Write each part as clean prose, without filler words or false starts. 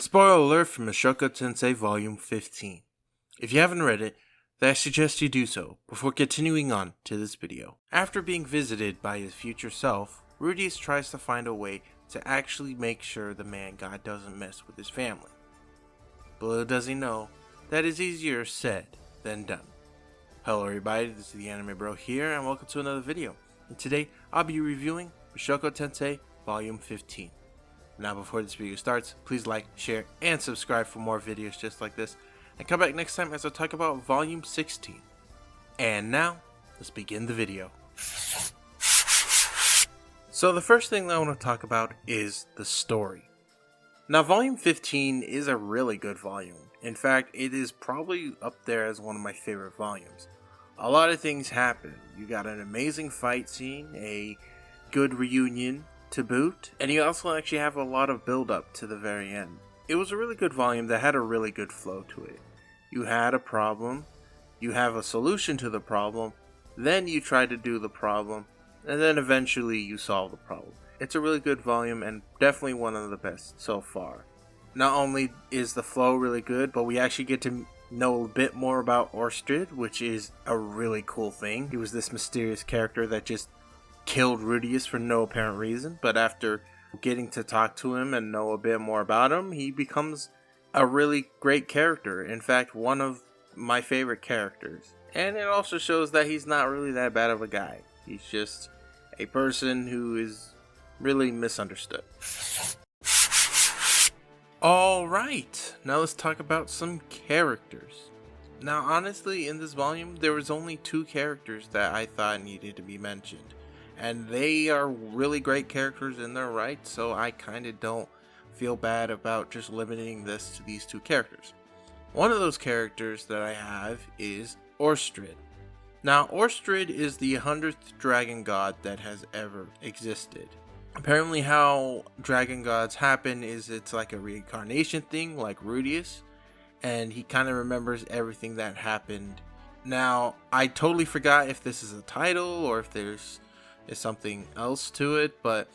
Spoiler alert from Mushoku Tensai Volume 15. If you haven't read it, then I suggest you do so before continuing on to this video. After being visited by his future self, Rudeus tries to find a way to actually make sure the man god doesn't mess with his family. But little does he know, that is easier said than done. Hello everybody, this is the Anime Bro here, and welcome to another video. And today, I'll be reviewing Mushoku Tensai Volume 15. Now before this video starts, please like, share, and subscribe for more videos just like this. And come back next time as I talk about Volume 16. And now, let's begin the video. So the first thing that I want to talk about is the story. Now Volume 15 is a really good volume. In fact, it is probably up there as one of my favorite volumes. A lot of things happen. You got an amazing fight scene, a good reunion to boot, and you also actually have a lot of build up to the very end. It was a really good volume that had a really good flow to it. You had a problem, you have a solution to the problem, then you try to do the problem, and then eventually you solve the problem. It's a really good volume and definitely one of the best so far. Not only is the flow really good, but we actually get to know a bit more about Orsted, which is a really cool thing. He was this mysterious character that just killed Rudeus for no apparent reason, but after getting to talk to him and know a bit more about him, he becomes a really great character. In fact, one of my favorite characters. And it also shows that he's not really that bad of a guy. He's just a person who is really misunderstood. Alright, now let's talk about some characters. Now honestly, in this volume, there was only 2 characters that I thought needed to be mentioned. And they are really great characters in their right, so I kind of don't feel bad about just limiting this to these 2 characters. One of those characters that I have is Orsted. Now, Orsted is the 100th dragon god that has ever existed. Apparently how dragon gods happen is it's like a reincarnation thing, like Rudeus, and he kind of remembers everything that happened. Now, I totally forgot if this is a title or if there's something else to it, but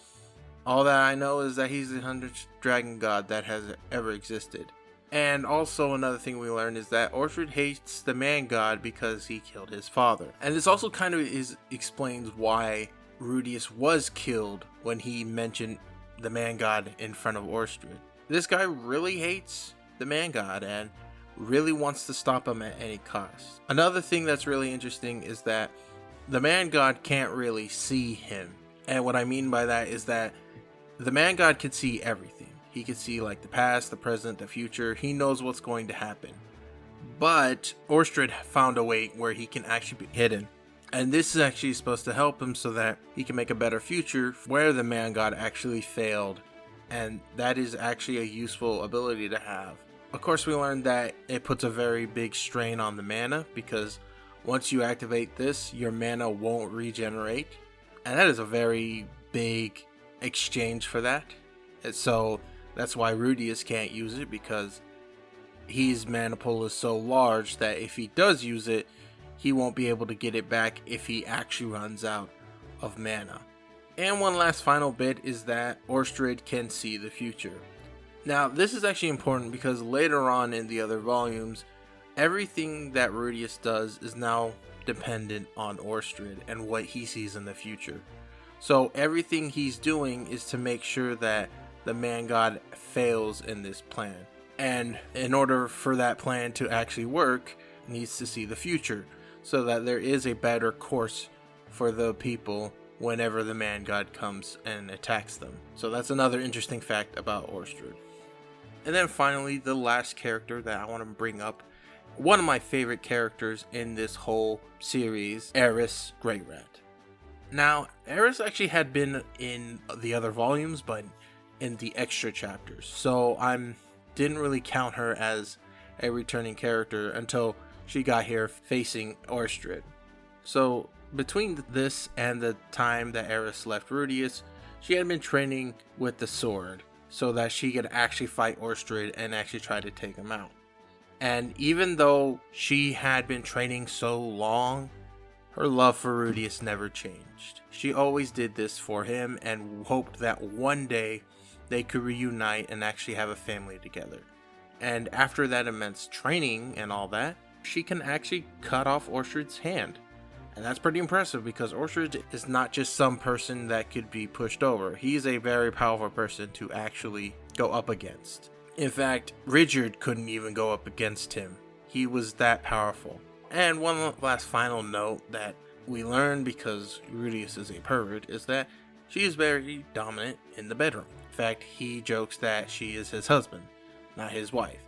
all that I know is that he's the 100th dragon god that has ever existed. And also another thing we learn is that Orsted hates the man god because he killed his father. And this also kind of explains why Rudeus was killed when he mentioned the man god in front of Orsted. This guy really hates the man god and really wants to stop him at any cost. Another thing that's really interesting is that the man god can't really see him. And what I mean by that is that the man god can see everything. He can see like the past, the present, the future. He knows what's going to happen. But Orsted found a way where he can actually be hidden. And this is actually supposed to help him so that he can make a better future where the man god actually failed. And that is actually a useful ability to have. Of course, we learned that it puts a very big strain on the mana because once you activate this, your mana won't regenerate. And that is a very big exchange for that. And so that's why Rudeus can't use it, because his mana pool is so large that if he does use it, he won't be able to get it back if he actually runs out of mana. And one last final bit is that Orsted can see the future. Now this is actually important because later on in the other volumes, everything that Rudeus does is now dependent on Orsted and what he sees in the future. So everything he's doing is to make sure that the man god fails in this plan. And in order for that plan to actually work, he needs to see the future so that there is a better course for the people whenever the man god comes and attacks them. So that's another interesting fact about Orsted. And then finally, the last character that I want to bring up, one of my favorite characters in this whole series, Eris Great Rat. Now, Eris actually had been in the other volumes, but in the extra chapters, so I didn't really count her as a returning character until she got here facing Orsted. So between this and the time that Eris left Rudeus, she had been training with the sword so that she could actually fight Orsted and actually try to take him out. And even though she had been training so long, her love for Rudeus never changed. She always did this for him and hoped that one day they could reunite and actually have a family together. And after that immense training and all that, she can actually cut off Orsted's hand. And that's pretty impressive because Orsted is not just some person that could be pushed over. He's a very powerful person to actually go up against. In fact, Richard couldn't even go up against him. He was that powerful. And one last final note that we learn because Rudeus is a pervert is that she is very dominant in the bedroom. In fact, he jokes that she is his husband, not his wife.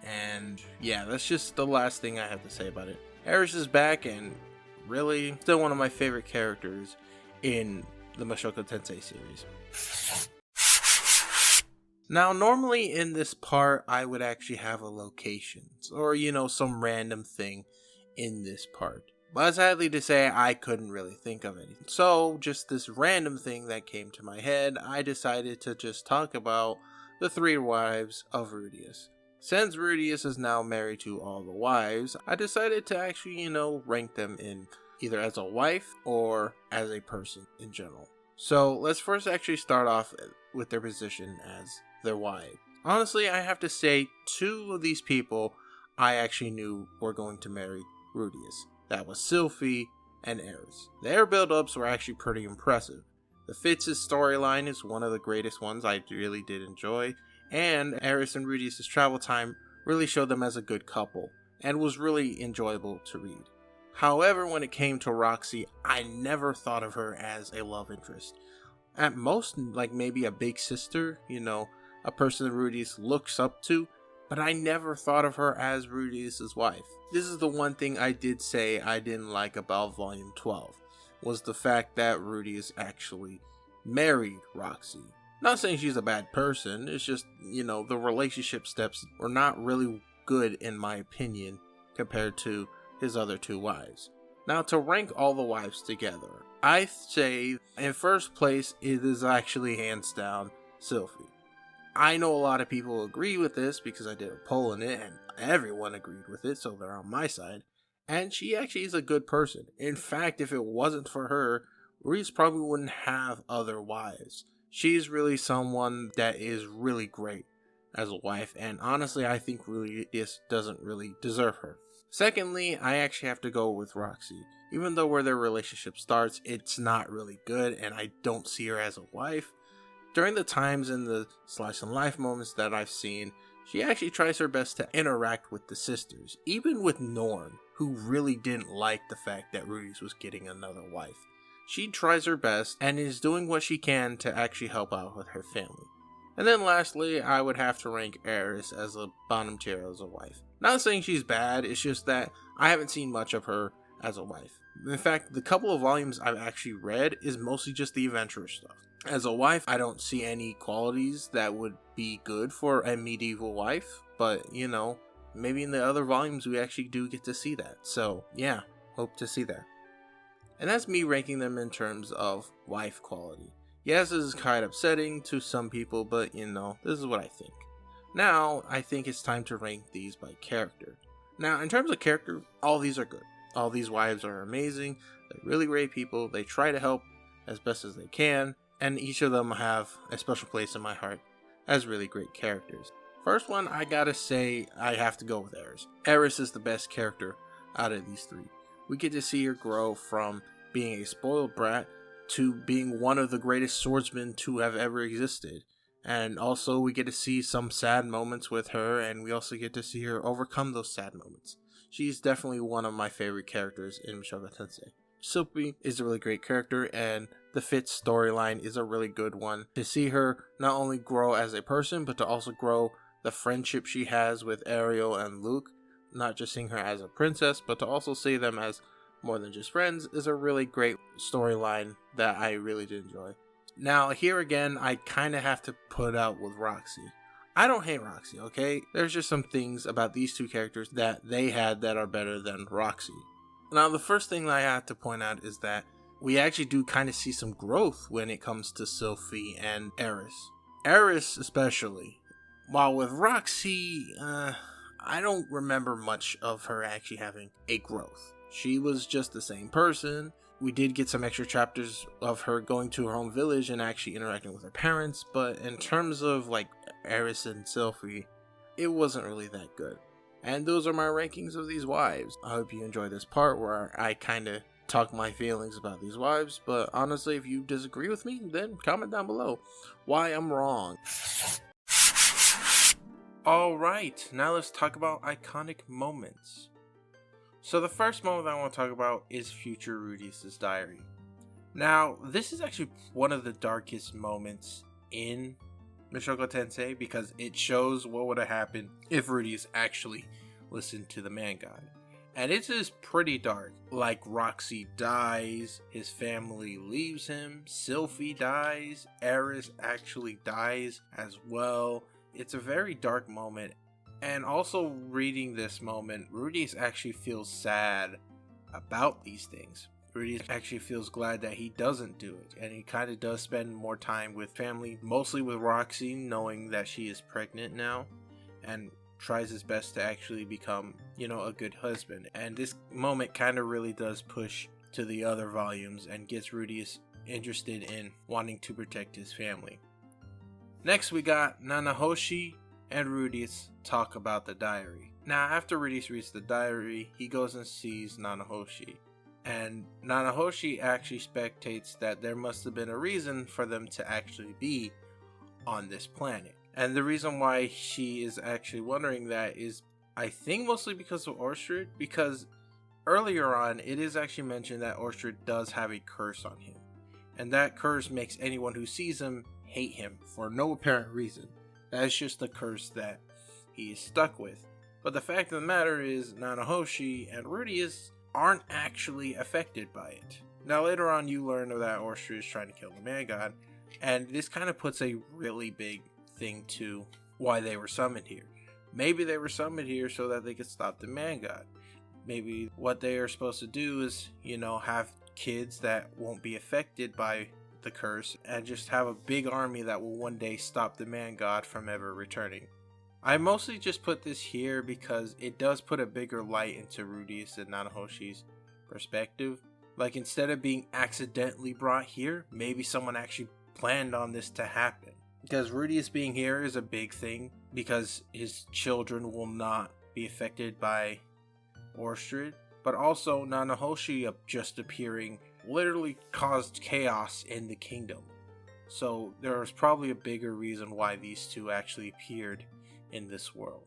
And yeah, that's just the last thing I have to say about it. Eris is back and really still one of my favorite characters in the Mushoku tensai series. Now, normally in this part, I would actually have a location or, some random thing in this part. But sadly to say, I couldn't really think of anything. So, just this random thing that came to my head, I decided to just talk about the 3 wives of Rudeus. Since Rudeus is now married to all the wives, I decided to actually, rank them in either as a wife or as a person in general. So, let's first actually start off with their position as their wife. Honestly, I have to say 2 of these people I actually knew were going to marry Rudeus. That was Sylphie and Eris. Their build-ups were actually pretty impressive. The Fitz' storyline is one of the greatest ones I really did enjoy, and Eris and Rudeus' travel time really showed them as a good couple, and was really enjoyable to read. However, when it came to Roxy, I never thought of her as a love interest. At most, like maybe a big sister, a person that Rudeus looks up to, but I never thought of her as Rudeus' wife. This is the one thing I did say I didn't like about Volume 12, was the fact that Rudeus actually married Roxy. Not saying she's a bad person, it's just, the relationship steps were not really good in my opinion compared to his other 2 wives. Now, to rank all the wives together, I say in first place it is actually hands down Sylphie. I know a lot of people agree with this because I did a poll in it and everyone agreed with it, so they're on my side. And she actually is a good person. In fact, if it wasn't for her, Reese probably wouldn't have other wives. She's really someone that is really great as a wife, and honestly, I think Rudeus doesn't really deserve her. Secondly, I actually have to go with Roxy. Even though where their relationship starts, it's not really good, and I don't see her as a wife. During the times in the slice and life moments that I've seen, she actually tries her best to interact with the sisters, even with Norn, who really didn't like the fact that Rudeus was getting another wife. She tries her best and is doing what she can to actually help out with her family. And then lastly, I would have to rank Eris as a bottom tier as a wife. Not saying she's bad, it's just that I haven't seen much of her as a wife. In fact, the couple of volumes I've actually read is mostly just the adventure stuff. As a wife, I don't see any qualities that would be good for a medieval wife, but maybe in the other volumes we actually do get to see that. So yeah, hope to see that. And that's me ranking them in terms of wife quality. Yes, this is kind of upsetting to some people, but this is what I think. Now, I think it's time to rank these by character. Now, in terms of character, all these are good. All these wives are amazing. They're really great people. They try to help as best as they can. And each of them have a special place in my heart as really great characters. First one, I gotta say, I have to go with Eris. Eris is the best character out of these 3. We get to see her grow from being a spoiled brat to being one of the greatest swordsmen to have ever existed. And also we get to see some sad moments with her, and we also get to see her overcome those sad moments. She's definitely one of my favorite characters in Mushoku tensai. Sylphie is a really great character, and the Fitz storyline is a really good one. To see her not only grow as a person, but to also grow the friendship she has with Ariel and Luke, not just seeing her as a princess, but to also see them as more than just friends, is a really great storyline that I really did enjoy. Now, here again, I kind of have to put out with Roxy. I don't hate Roxy, okay? There's just some things about these 2 characters that they had that are better than Roxy. Now, the first thing that I have to point out is that we actually do kind of see some growth when it comes to Sylphie and Eris. Eris especially. While with Roxy, I don't remember much of her actually having a growth. She was just the same person, We did get some extra chapters of her going to her home village and actually interacting with her parents, but in terms of like Eris and Sylphie, it wasn't really that good. And those are my rankings of these wives. I hope you enjoy this part where I kind of talk my feelings about these wives, but honestly, if you disagree with me, then comment down below why I'm wrong. Alright, now let's talk about iconic moments. So the first moment I want to talk about is future Rudeus' diary. Now, this is actually one of the darkest moments in Mushoku tensai because it shows what would have happened if Rudeus actually listened to the man god. And it is pretty dark. Like, Roxy dies, his family leaves him, Sylphie dies, Eris actually dies as well. It's a very dark moment. And also reading this moment, Rudeus actually feels sad about these things. Rudeus actually feels glad that he doesn't do it, and he kind of does spend more time with family, mostly with Roxy, knowing that she is pregnant now, and tries his best to actually become, a good husband. And this moment kind of really does push to the other volumes and gets Rudeus interested in wanting to protect his family. Next we got Nanahoshi and Rudeus talk about the diary. Now, after Rudeus reads the diary, he goes and sees Nanahoshi. And Nanahoshi actually spectates that there must have been a reason for them to actually be on this planet. And the reason why she is actually wondering that is, I think, mostly because of Orsted, because earlier on, it is actually mentioned that Orsted does have a curse on him. And that curse makes anyone who sees him hate him for no apparent reason. That is just the curse that he is stuck with. But the fact of the matter is, Nanahoshi and Rudeus aren't actually affected by it. Now later on you learn that Orsted is trying to kill the man god, and this kind of puts a really big thing to why they were summoned here. Maybe they were summoned here so that they could stop the man god. Maybe what they are supposed to do is, have kids that won't be affected by the curse and just have a big army that will one day stop the man god from ever returning. I mostly just put this here because it does put a bigger light into Rudeus and Nanahoshi's perspective. Like, instead of being accidentally brought here, maybe someone actually planned on this to happen. Because Rudeus being here is a big thing, because his children will not be affected by Orsted. But also, Nanahoshi just appearing literally caused chaos in the kingdom. So there was probably a bigger reason why these two actually appeared in this world.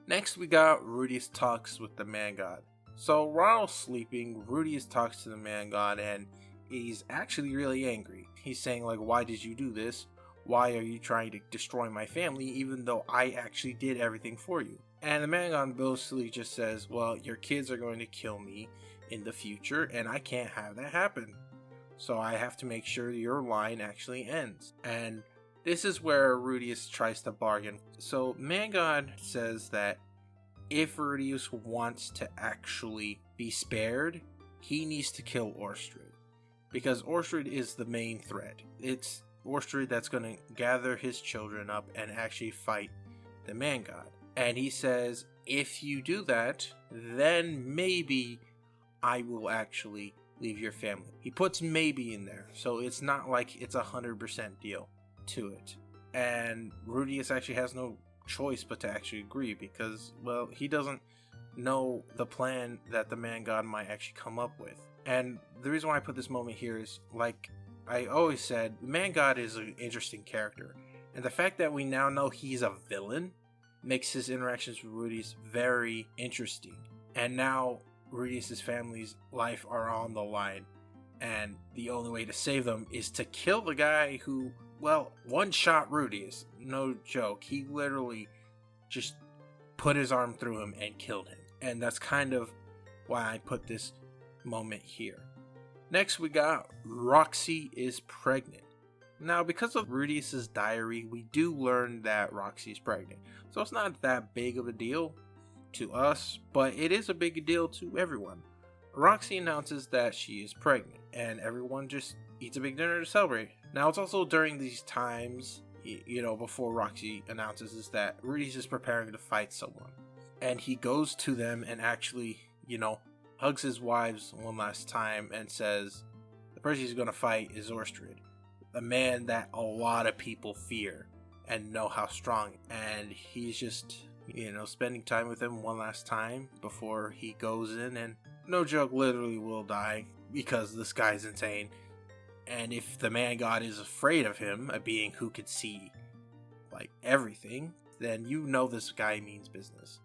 Next we got Rudeus talks with the man god. So while sleeping, Rudeus talks to the man god and he's actually really angry. He's saying, like, why did you do this? Why are you trying to destroy my family even though I actually did everything for you? And the man god mostly just says, well, your kids are going to kill me in the future and I can't have that happen. So I have to make sure your line actually ends. And this is where Rudeus tries to bargain. So man god says that if Rudeus wants to actually be spared, he needs to kill Orsted. Because Orsted is the main threat. It's Orsted that's going to gather his children up and actually fight the man god. And he says, if you do that, then maybe I will actually leave your family. He puts maybe in there, so it's not like it's 100% deal to it. And Rudeus actually has no choice but to actually agree because, well, he doesn't know the plan that the man god might actually come up with. And the reason why I put this moment here is, like I always said, the man god is an interesting character. And the fact that we now know he's a villain makes his interactions with Rudeus very interesting. And now Rudeus' family's life are on the line. And the only way to save them is to kill the guy who, well, one-shot Rudeus. No joke. He literally just put his arm through him and killed him. And that's kind of why I put this moment here. Next we got Roxy is pregnant. Now, because of Rudeus' diary, we do learn that Roxy is pregnant. So it's not that big of a deal to us, but it is a big deal to everyone. Roxy announces that she is pregnant, and everyone just eats a big dinner to celebrate. Now, it's also during these times, before Roxy announces is that Rudeus is preparing to fight someone. And he goes to them and actually, hugs his wives one last time and says, person he's going to fight is Orsted, a man that a lot of people fear and know how strong. And he's just, spending time with him one last time before he goes in, and no joke, literally will die because this guy's insane. And if the man god is afraid of him, a being who could see like everything, then this guy means business.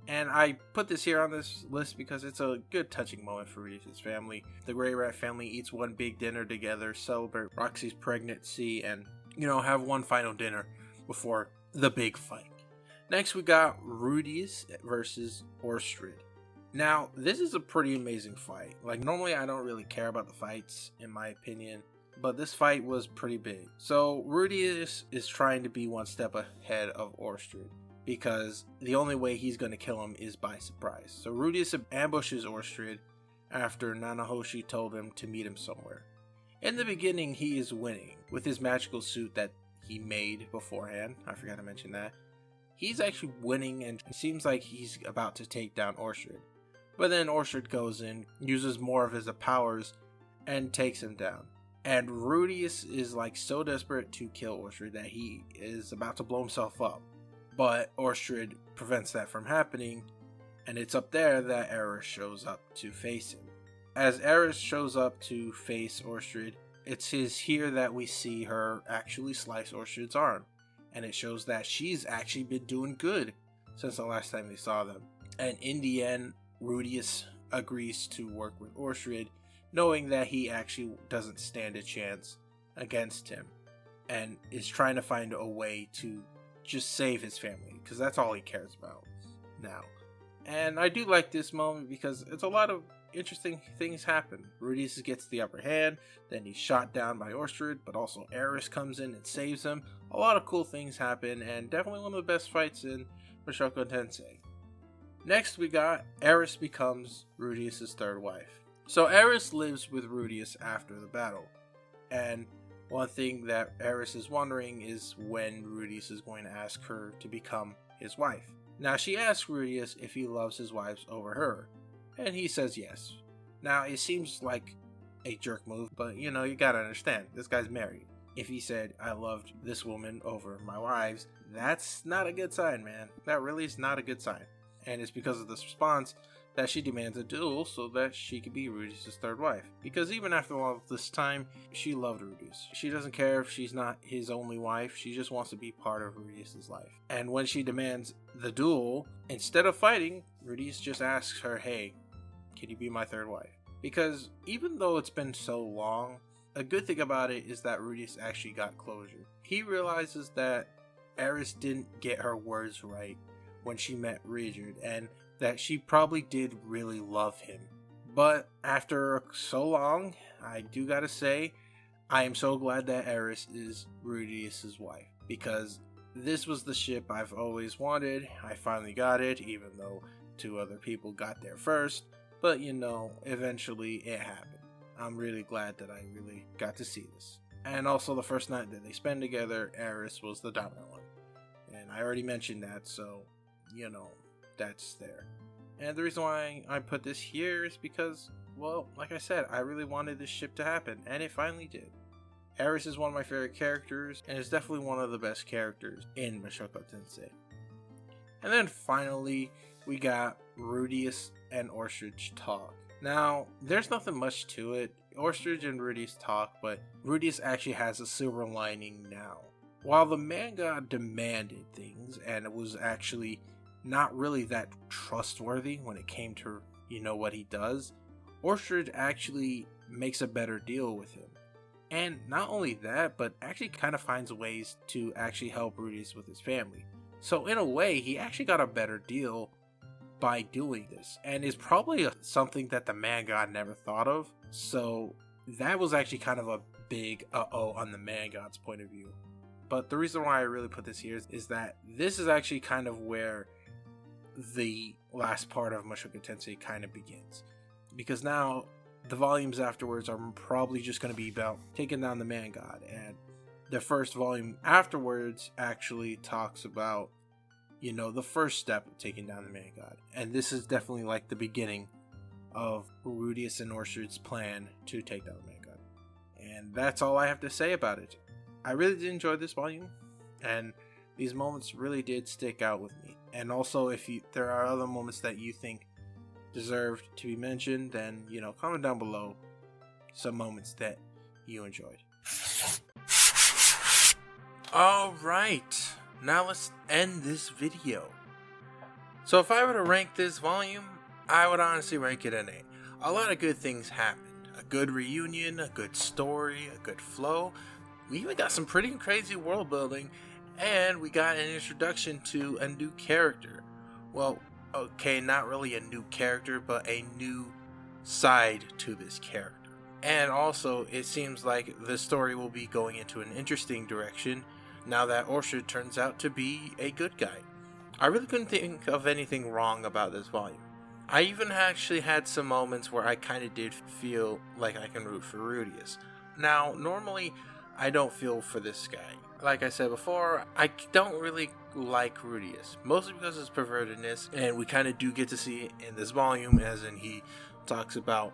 And I put this here on this list because it's a good touching moment for Rudeus' family. The Grey Rat family eats one big dinner together, celebrate Roxy's pregnancy, and have one final dinner before the big fight. Next we got Rudeus versus Orsted. Now, this is a pretty amazing fight. Like, normally I don't really care about the fights, in my opinion, but this fight was pretty big. So, Rudeus is trying to be one step ahead of Orsted, because the only way he's going to kill him is by surprise. So, Rudeus ambushes Orsted after Nanahoshi told him to meet him somewhere. In the beginning, he is winning with his magical suit that he made beforehand. I forgot to mention that. He's actually winning, and it seems like he's about to take down Orsted. But then Orsted goes in, uses more of his powers, and takes him down. And Rudeus is like so desperate to kill Orsted that he is about to blow himself up. But Orsted prevents that from happening, and it's up there that Eris shows up to face him. As Eris shows up to face Orsted, it's here that we see her actually slice Orsted's arm. And it shows that she's actually been doing good since the last time they saw them. And in the end, Rudeus agrees to work with Orsted, knowing that he actually doesn't stand a chance against him, and is trying to find a way to just save his family, because that's all he cares about now. And I do like this moment because it's a lot of interesting things happen. Rudeus gets the upper hand, then he's shot down by Orsted, but also Eris comes in and saves him. A lot of cool things happen, and definitely one of the best fights in Mushoku tensai. Next we got Eris becomes Rudeus' third wife. So Eris lives with Rudeus after the battle, and one thing that Eris is wondering is when Rudeus is going to ask her to become his wife. Now she asks Rudeus if he loves his wives over her, and he says yes. Now it seems like a jerk move, but you gotta understand, this guy's married. If he said, I loved this woman over my wives, that's not a good sign, man. That really is not a good sign. And it's because of this response that she demands a duel so that she could be Rudeus' third wife. Because even after all this time, she loved Rudeus. She doesn't care if she's not his only wife, she just wants to be part of Rudeus' life. And when she demands the duel, instead of fighting, Rudeus just asks her, hey, can you be my third wife? Because even though it's been so long, a good thing about it is that Rudeus actually got closure. He realizes that Eris didn't get her words right when she met Reunited, and that she probably did really love him. But after so long, I do gotta say, I am so glad that Eris is Rudeus' wife, because this was the ship I've always wanted. I finally got it, even though 2 other people got there first, but eventually it happened. I'm really glad that I really got to see this. And also the first night that they spend together, Eris was the dominant one. And I already mentioned that, so that's there. And the reason why I put this here is because, well, like I said, I really wanted this ship to happen, and it finally did. Eris is one of my favorite characters, and is definitely one of the best characters in Mushoku tensai. And then finally, we got Rudeus and Orsted talk. Now, there's nothing much to it. Orsted and Rudeus talk, but Rudeus actually has a silver lining now. While the manga demanded things, and it was actually not really that trustworthy when it came to, what he does, Orsted actually makes a better deal with him. And not only that, but actually kind of finds ways to actually help Rudeus with his family. So in a way, he actually got a better deal by doing this, and is probably something that the manga never thought of. So that was actually kind of a big uh-oh on the manga's point of view. But the reason why I really put this here is that this is actually kind of where the last part of Mushoku tensai kind of begins. Because now, the volumes afterwards are probably just going to be about taking down the man god. And the first volume afterwards actually talks about, the first step of taking down the man god. And this is definitely like the beginning of Rudeus and Orsted's plan to take down the man god. And that's all I have to say about it. I really did enjoy this volume, and these moments really did stick out with me. And also, if there are other moments that you think deserved to be mentioned, then, comment down below some moments that you enjoyed. Alright, now let's end this video. So if I were to rank this volume, I would honestly rank it an A. A lot of good things happened. A good reunion, a good story, a good flow. We even got some pretty crazy world building, and we got an introduction to a new character. Well, okay, not really a new character, but a new side to this character. And also, it seems like the story will be going into an interesting direction now that Orsted turns out to be a good guy. I really couldn't think of anything wrong about this volume. I even actually had some moments where I kind of did feel like I can root for Rudeus. Now, normally, I don't feel for this guy. Like I said before, I don't really like Rudeus, mostly because of his pervertedness, and we kind of do get to see it in this volume, as in he talks about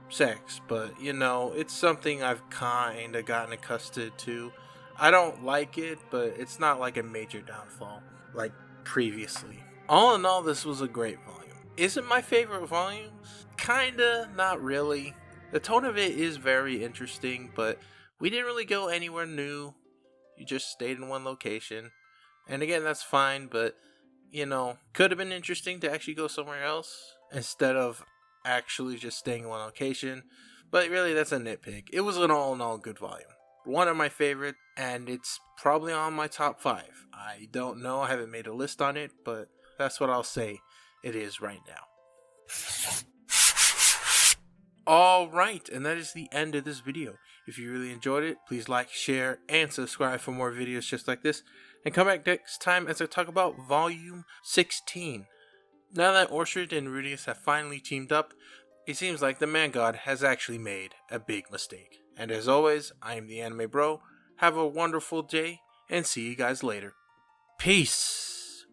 sex, but it's something I've kind of gotten accustomed to. I don't like it, but it's not like a major downfall like previously. All in all, this was a great volume. Is it my favorite volume? Kinda, not really. The tone of it is very interesting, but we didn't really go anywhere new. You just stayed in one location. And again, that's fine, but, could have been interesting to actually go somewhere else instead of actually just staying in one location. But really, that's a nitpick. It was an all-in-all good volume. One of my favorite, and it's probably on my top 5. I don't know, I haven't made a list on it, but that's what I'll say it is right now. Alright, and that is the end of this video. If you really enjoyed it, please like, share, and subscribe for more videos just like this. And come back next time as I talk about Volume 16. Now that Orsted and Rudeus have finally teamed up, it seems like the Man God has actually made a big mistake. And as always, I am the Anime Bro. Have a wonderful day, and see you guys later. Peace!